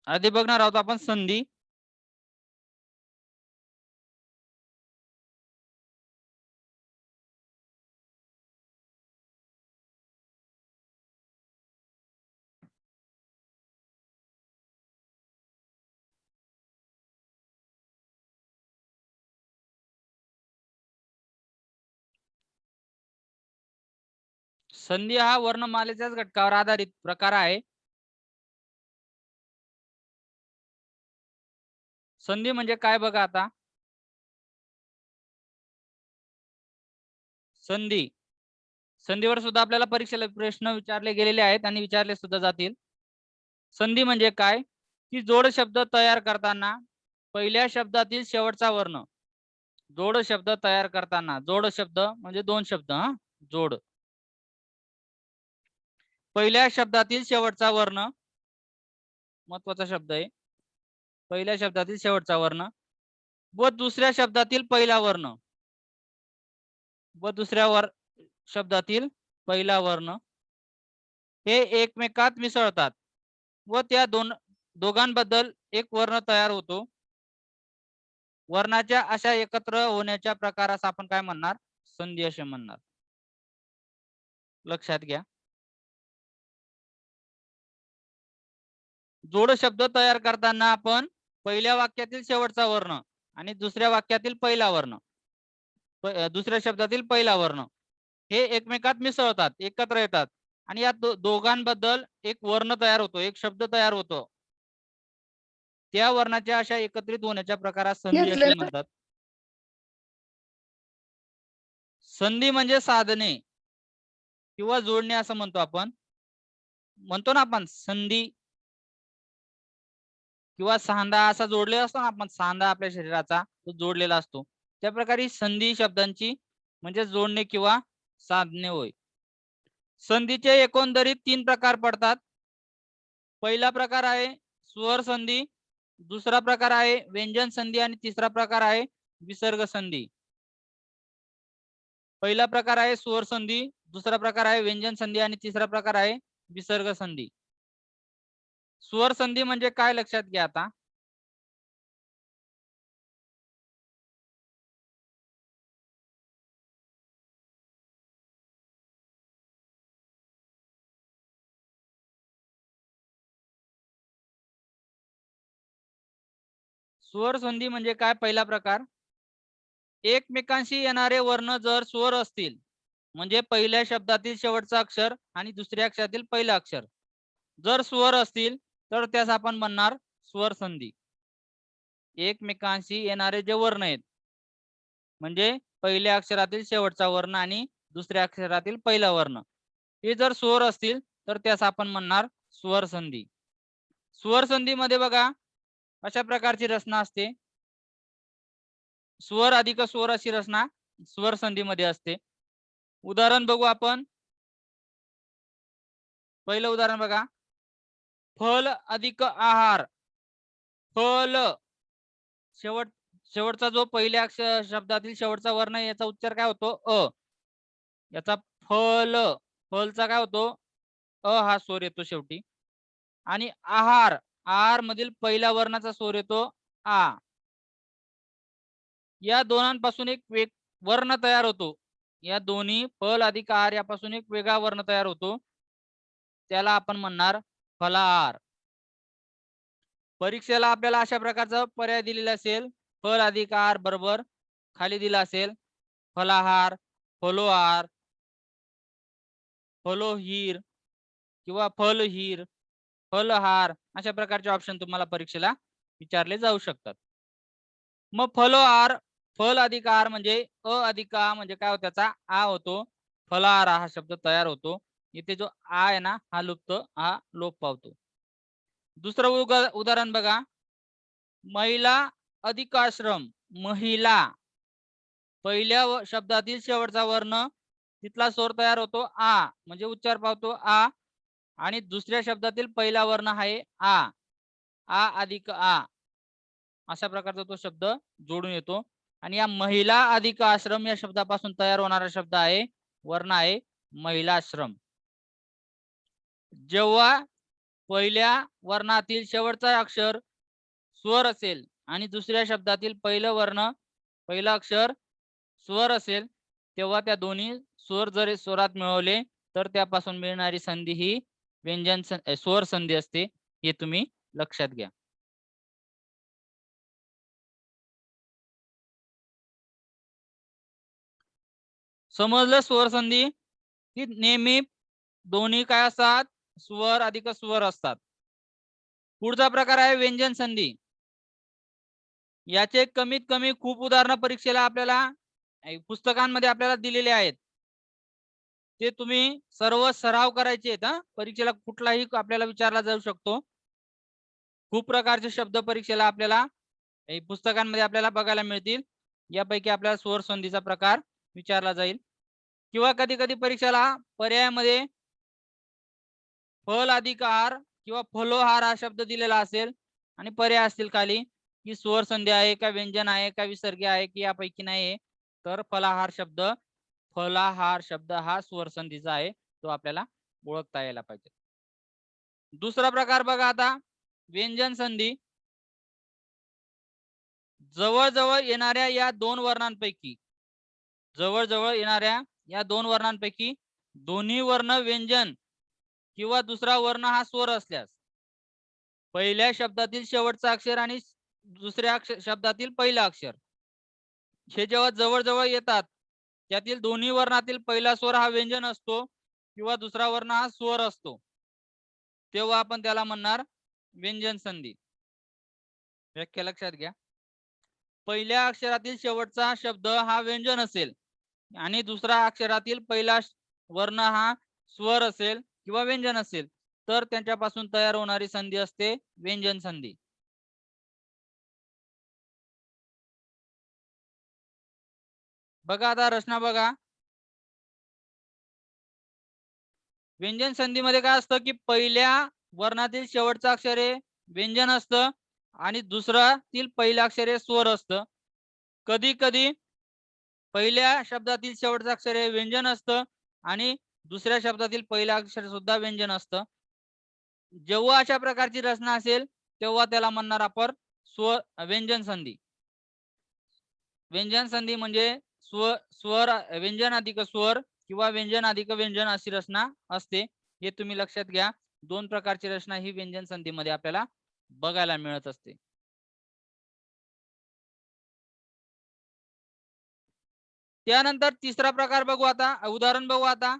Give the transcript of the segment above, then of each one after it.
आधी बघणार आहोत आपण संधी. संधी हा वर्णमालेच्याच घटकावर आधारित प्रकार आहे. संधी म्हणजे काय बघा आता. संधी, संधीवर सुद्धा आपल्याला परीक्षेला प्रश्न विचारले गेलेले आहेत आणि विचारले सुद्धा जातील. संधी म्हणजे काय, की जोड शब्द तयार करताना पहिल्या शब्दातील शेवटचा वर्ण, जोड शब्द तयार करताना, जोड शब्द म्हणजे दोन शब्द, जोड, पहिल्या शब्दातील शेवटचा वर्ण, महत्वाचा शब्द आहे, पहिल्या शब्दातील शेवटचा वर्ण व दुसऱ्या शब्दातील पहिला वर्ण, व दुसऱ्या शब्दातील पहिला वर्ण हे एकमेकात मिसळतात व त्या दोघांबद्दल एक वर्ण तयार होतो. वर्णाच्या अशा एकत्र होण्याच्या प्रकारास आपण काय म्हणणार, संधी असे म्हणणार. लक्षात घ्या. जोड शब्द तयार करताना आपण पहिल्या वाक्यातील शेवटचा वर्ण आणि दुसऱ्या वाक्यातील पहिला वर्ण, दुसऱ्या शब्दातील पहिला वर्ण हे एकमेकात मिसळतात, एकत्र येतात आणि या दोघांबद्दल एक वर्ण तयार होतो, एक शब्द तयार होतो. त्या वर्णाच्या अशा एकत्रित होण्याच्या प्रकारात संधी असे म्हणतात. संधी म्हणजे साधने किंवा जोडणे असं म्हणतो आपण. म्हणतो ना आपण संधी किंवा सांधा असा जोडलेला असतो ना आपण, सांधा आपल्या शरीराचा तो जोडलेला असतो. त्या प्रकारे संधी शब्दांची म्हणजे जोडणे किंवा साधने होय. संधीचे एकंदरीत 3 प्रकार पडतात. पहिला प्रकार आहे स्वर संधी, दुसरा प्रकार आहे व्यंजन संधी आणि तिसरा प्रकार आहे विसर्ग संधी. पहिला प्रकार आहे स्वर संधी, दुसरा प्रकार आहे व्यंजन संधी आणि तिसरा प्रकार आहे विसर्ग संधी. स्वर संधी म्हणजे काय लक्षात घ्या आता. स्वर संधी म्हणजे काय, पहिला प्रकार, एकमेकांशी येणारे वर्ण जर स्वर असतील म्हणजे पहिल्या शब्दातील शेवटचा अक्षर आणि दुसऱ्या अक्षरातील पहिला अक्षर जर स्वर असतील तर त्यास आपण म्हणणार स्वर संधी. एकमेकांशी येणारे जे वर्ण आहेत म्हणजे पहिल्या अक्षरातील शेवटचा वर्ण आणि दुसऱ्या अक्षरातील पहिला वर्ण हे जर स्वर असतील तर त्यास आपण म्हणणार स्वर संधी. स्वर संधी मध्ये बघा अशा प्रकारची रचना असते. स्वर अधिक स्वर अशी रचना स्वर संधी मध्ये असते. उदाहरण बघू आपण. पहिलं उदाहरण बघा, फल अधिक आहार. फल शेवटचा जो पहिल्या शब्दातील शेवटचा वर्ण आहे याचा उच्चार काय होतो, अ. याचा फल, फलचा काय होतो, अ हा स्वर येतो शेवटी. आणि आहार, आहार मधील पहिल्या वर्णाचा स्वर येतो आ. या दोनांपासून एक वर्ण तयार होतो. या दोन्ही फल अधिक आहार यापासून एक वेगळा वर्ण तयार होतो, त्याला आपण म्हणणार फलाहार. परीक्षेला आपल्याला अशा प्रकारचा पर्याय दिलेला असेल, फल अधिक आहार बरोबर खाली दिला असेल फलाहार, फलोहार, फलोहीर किंवा फलहीर, फलहार अशा प्रकारचे ऑप्शन तुम्हाला परीक्षेला विचारले जाऊ शकतात. मग फलोहार, फल अधिक आहार म्हणजे अ अधिक आ म्हणजे काय होतो, त्याचा आ होतो, फलाहार हा शब्द तयार होतो. इथे जो आ आहे ना हा लुप्त, हा लोप पावतो. दुसरं उदाहरण बघा, महिला अधिक आश्रम. महिला पहिल्या शब्दातील शेवटचा वर्ण तिथला स्वर तयार होतो आ म्हणजे उच्चार पावतो आ आणि दुसऱ्या शब्दातील पहिला वर्ण आहे आ, आ अधिक आ अशा प्रकारचा तो शब्द जोडून येतो. आणि या महिला अधिक आश्रम या शब्दापासून तयार होणारा शब्द आहे, वर्ण आहे महिलाश्रम. जेव्हा पहिल्या वर्णातील शेवटचा अक्षर स्वर असेल आणि दुसऱ्या शब्दातील पहिलं अक्षर स्वर असेल, तेव्हा त्या दोन्ही स्वर जर स्वरात मिळवले तर त्यापासून मिळणारी संधी ही स्वर संधी असते. हे तुम्ही लक्षात घ्या. समजलं स्वर संधी की नेहमी दोन्ही काय असतात, स्वर अधिक स्वर असतात. पुढचा प्रकार आहे व्यंजन संधी. याचे कमीत कमी खूप उदाहरणं परीक्षेला आपल्याला पुस्तकांमध्ये आपल्याला दिलेले आहेत. ते तुम्ही सर्व सराव करायचे आहेत. परीक्षेला कुठलाही आपल्याला विचारला जाऊ शकतो. खूप प्रकारचे शब्द परीक्षेला आपल्याला पुस्तकांमध्ये आपल्याला बघायला मिळतील. यापैकी आपल्याला स्वर संधीचा प्रकार विचारला जाईल किंवा कधी कधी परीक्षेला पर्यायामध्ये फल अधिक आहार किंवा फलोहार हा शब्द दिलेला असेल आणि पर्याय असतील खाली की स्वर संधी आहे का व्यंजन आहे का विसर्ग आहे की यापैकी नाही, तर फलाहार शब्द हा स्वर संधीचा आहे. तो आपल्याला ओळखता यायला पाहिजे. दुसरा प्रकार बघा आता, व्यंजन संधी. जवळजवळ येणाऱ्या या दोन वर्णांपैकी दोन्ही वर्ण व्यंजन किंवा दुसरा वर्ण हा स्वर असल्यास पहिल्या शब्दातील शेवटचा अक्षर आणि दुसऱ्या शब्दातील पहिलं अक्षर हे जेव्हा जवळ येतात त्यातील दोन्ही वर्णातील पहिला स्वर हा व्यंजन असतो किंवा दुसरा वर्ण हा स्वर असतो, तेव्हा आपण त्याला म्हणणार व्यंजन संधी. व्याख्या लक्षात घ्या. पहिल्या अक्षरातील शेवटचा शब्द हा व्यंजन असेल आणि दुसऱ्या अक्षरातील पहिला वर्ण हा स्वर असेल किंवा व्यंजन असेल तर त्यांच्यापासून तयार होणारी संधी असते व्यंजन संधी. बघा आता रचना बघा. व्यंजन संधीमध्ये काय असतं की पहिल्या वर्णातील शेवटचं अक्षर हे व्यंजन असतं आणि दुसऱ्यातील पहिलं अक्षर हे स्वर असतं. कधी कधी पहिल्या शब्दातील शेवटचं अक्षर हे व्यंजन असतं आणि दुसऱ्या शब्दातील पहिलं अक्षर सुद्धा व्यंजन असतं. जेव्हा अशा प्रकारची रचना असेल तेव्हा त्याला म्हणणार आपण व्यंजन संधी. व्यंजन संधी म्हणजे स्वर व्यंजन अधिक स्वर किंवा व्यंजन अधिक व्यंजन अशी रचना असते. हे तुम्ही लक्षात घ्या. दोन प्रकारची रचना ही व्यंजन संधीमध्ये आपल्याला बघायला मिळत असते. त्यानंतर तिसरा प्रकार बघू आता, उदाहरण बघू आता.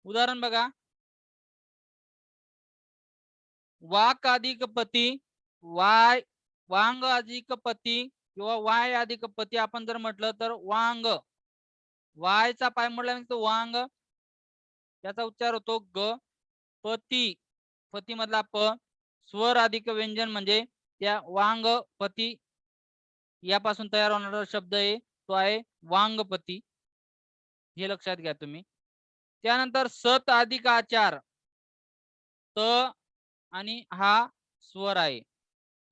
उदाहरण बघा. वाक अधिक पती, वांग अधिक पती किंवा वाय अधिक पती आपण जर म्हटलं तर वांग, वायचा पाय म्हटल्यानंतर वांग, त्याचा उच्चार होतो ग. पती मधला प, स्वर अधिक व्यंजन म्हणजे त्या वांग पती यापासून तयार होणारा शब्द आहे तो आहे वांगपती. हे लक्षात घ्या तुम्ही. त्यानंतर सत अधिक आचार, त आणि हा स्वर आहे.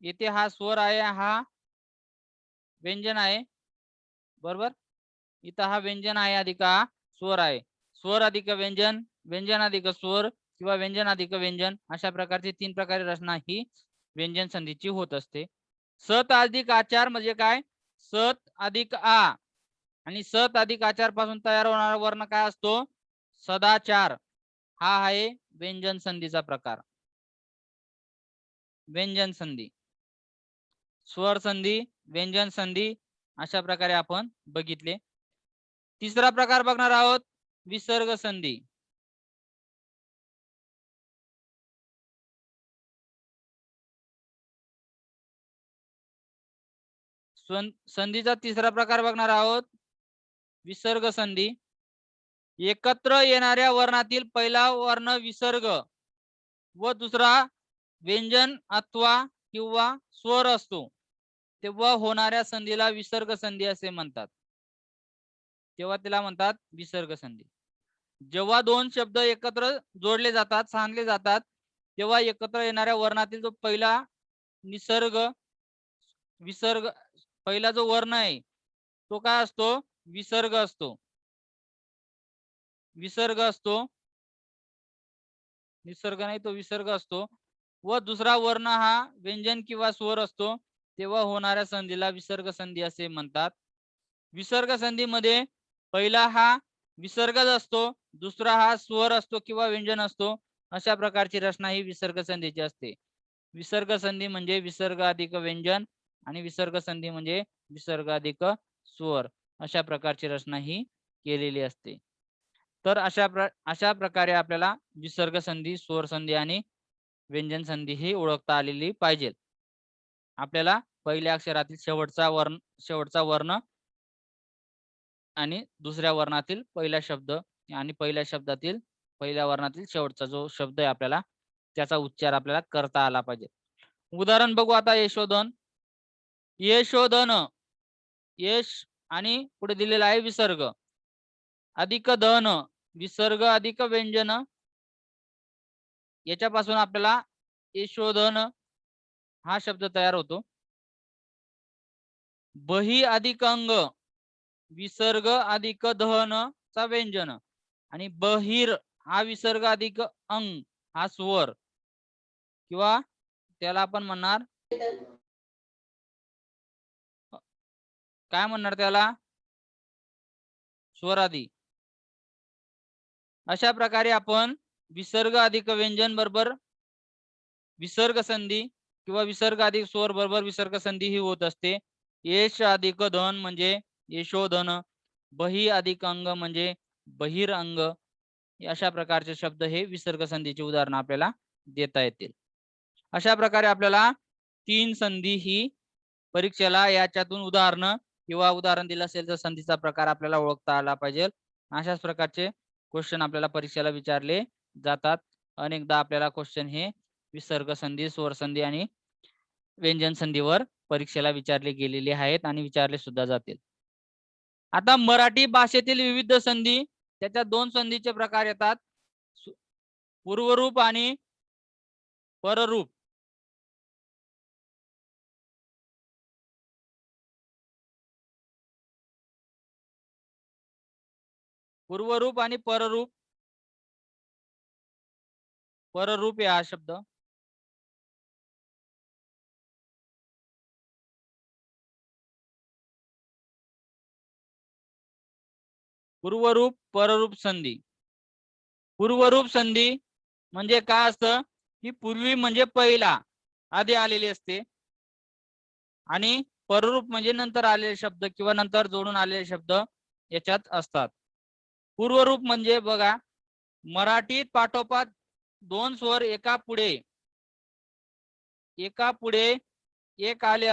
येथे हा स्वर आहे, हा व्यंजन आहे, बरोबर. इथं हा व्यंजन आहे अधिक हा स्वर आहे. स्वर अधिक व्यंजन, व्यंजन अधिक स्वर किंवा व्यंजन अधिक व्यंजन अशा प्रकारची तीन प्रकारे रचना ही व्यंजन संधीची होत असते. सत अधिक आचार म्हणजे काय, सत अधिक आ आणि सत अधिक आचार पासून तयार होणारा वर्ण काय असतो, सदाचार. हा आहे व्यंजन संधीचा प्रकार. व्यंजन संधी, स्वर संधी, व्यंजन संधी अशा प्रकारे आपण बघितले. तिसरा प्रकार बघणार आहोत विसर्ग संधी. संधीचा तिसरा प्रकार बघणार आहोत विसर्ग संधी. एकत्र येणाऱ्या वर्णातील पहिला वर्ण विसर्ग व दुसरा व्यंजन अथवा किंवा स्वर असतो तेव्हा होणाऱ्या संधीला विसर्ग संधी असे म्हणतात. तेव्हा तिला म्हणतात विसर्ग संधी. जेव्हा दोन शब्द एकत्र जोडले जातात, सांधले जातात, तेव्हा एकत्र येणाऱ्या वर्णातील जो पहिला विसर्ग पहिला जो वर्ण आहे तो काय असतो, विसर्ग असतो. विसर्ग असतो, निसर्ग नाही तो विसर्ग असतो, व दुसरा वर्ण हा व्यंजन किंवा स्वर असतो, तेव्हा होणाऱ्या संधीला विसर्ग संधी असे म्हणतात. विसर्ग संधीमध्ये पहिला हा विसर्गच असतो, दुसरा हा स्वर असतो किंवा व्यंजन असतो. अशा प्रकारची रचना ही विसर्ग संधीची असते. विसर्ग संधी म्हणजे विसर्ग अधिक व्यंजन आणि विसर्ग संधी म्हणजे विसर्ग अधिक स्वर, अशा प्रकारची रचना ही केलेली असते. तर अशा प्रकारे आपल्याला विसर्ग संधी, स्वर संधी आणि व्यंजन संधी ही ओळखता आलेली पाहिजे. आपल्याला पहिल्या अक्षरातील शेवटचा वर्ण आणि दुसऱ्या वर्णातील पहिला शब्द आणि पहिल्या शब्दातील पहिल्या वर्णातील शेवटचा जो शब्द आहे आपल्याला त्याचा उच्चार आपल्याला करता आला पाहिजे. उदाहरण बघू आता. यशोधन, यशोधन, यश आणि पुढे दिलेला आहे विसर्ग अधिक धन, विसर्ग अधिक व्यंजन, याच्यापासून आपल्याला यशोधन हा शब्द तयार होतो. बही अधिक अंग, विसर्ग अधिक धन चा व्यंजन आणि बहिर हा विसर्ग अधिक अंग हा स्वर, किंवा त्याला आपण म्हणणार काय म्हणणार त्याला, स्वरादी. अशा प्रकारे आपण विसर्ग अधिक व्यंजन बरोबर विसर्ग संधी किंवा विसर्ग अधिक स्वर बरोबर विसर्ग संधी ही होत असते. यश अधिक धन म्हणजे यशोधन, बही अधिक अंग म्हणजे बहिर अंग, अशा प्रकारचे शब्द हे विसर्ग संधीचे उदाहरण आपल्याला देता येतील. अशा प्रकारे आपल्याला 3 संधी ही परीक्षेला याच्यातून उदाहरण किंवा उदाहरण दिलं असेल तर संधीचा प्रकार आपल्याला ओळखता आला पाहिजे. अशाच प्रकारचे क्वेश्चन आपल्याला परीक्षेला विचारले जातात. अनेकदा आपल्याला क्वेश्चन हे विसर्ग संधी, स्वर संधी आणि व्यंजन संधीवर परीक्षेला विचारले गेलेले आहेत आणि विचारले सुद्धा जातील. आता मराठी भाषेतील विविध संधी, त्याच्यात 2 संधीचे प्रकार येतात, पूर्वरूप आणि पररूप. पूर्वरूप आणि पररूप. पररूप हा शब्द पूर्वरूप पररूप संधी. पूर्वरूप संधी म्हणजे काय असतं की पूर्वी म्हणजे पहिला आधी आलेली असते आणि पररूप म्हणजे नंतर आलेले शब्द किंवा नंतर जोडून आलेले शब्द याच्यात असतात. पूर्वरूप म्हणजे बघा, मराठीत पाठोपाठ 2 स्वर एका पुढे एक आले